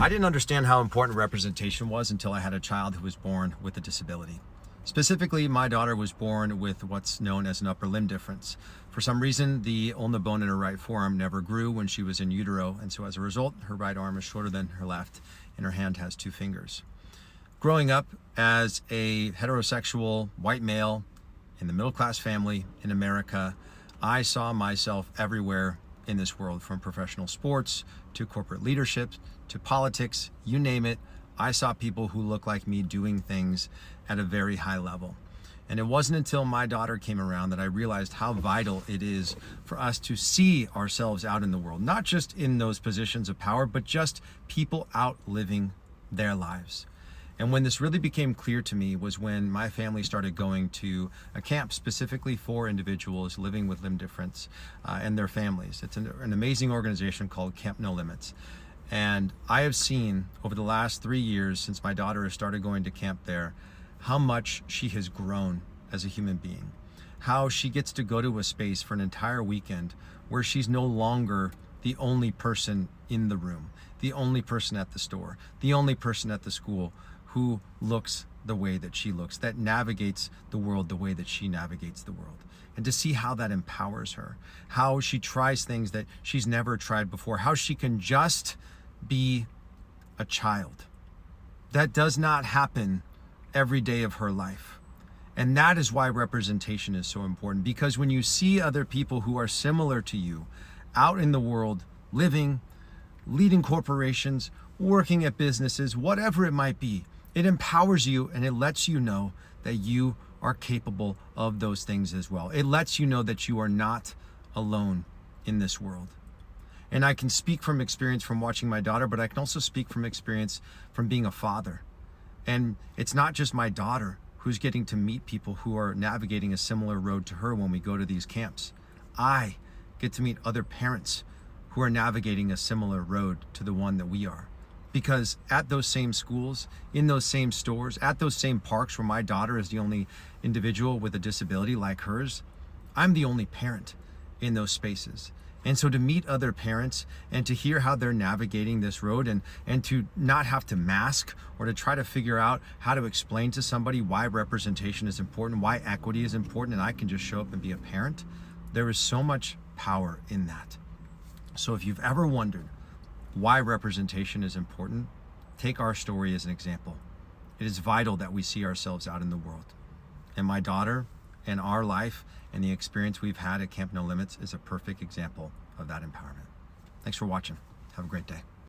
I didn't understand how important representation was until I had a child who was born with a disability. Specifically, my daughter was born with what's known as an upper limb difference. For some reason, the ulnar bone in her right forearm never grew when she was in utero, and so as a result, her right arm is shorter than her left, and her hand has 2 fingers. Growing up as a heterosexual white male in the middle-class family in America, I saw myself everywhere in this world, from professional sports to corporate leadership to politics, you name it. I saw people who looked like me doing things at a very high level. And it wasn't until my daughter came around that I realized how vital it is for us to see ourselves out in the world, not just in those positions of power, but just people out living their lives. And when this really became clear to me was when my family started going to a camp specifically for individuals living with limb difference and their families. It's an amazing organization called Camp No Limits. And I have seen over the last 3 years since my daughter has started going to camp there, how much she has grown as a human being. How she gets to go to a space for an entire weekend where she's no longer the only person in the room, the only person at the store, the only person at the school who looks the way that she looks, that navigates the world the way that she navigates the world. And to see how that empowers her, how she tries things that she's never tried before, how she can just be a child. That does not happen every day of her life. And that is why representation is so important, because when you see other people who are similar to you out in the world, living, leading corporations, working at businesses, whatever it might be, it empowers you and it lets you know that you are capable of those things as well. It lets you know that you are not alone in this world. And I can speak from experience from watching my daughter, but I can also speak from experience from being a father. And it's not just my daughter who's getting to meet people who are navigating a similar road to her when we go to these camps. I get to meet other parents who are navigating a similar road to the one that we are. Because at those same schools, in those same stores, at those same parks where my daughter is the only individual with a disability like hers, I'm the only parent in those spaces. And so to meet other parents and to hear how they're navigating this road and to not have to mask or to try to figure out how to explain to somebody why representation is important, why equity is important, and I can just show up and be a parent, there is so much power in that. So if you've ever wondered why representation is important, take our story as an example. It is vital that we see ourselves out in the world. And my daughter and our life and the experience we've had at Camp No Limits is a perfect example of that empowerment. Thanks for watching. Have a great day.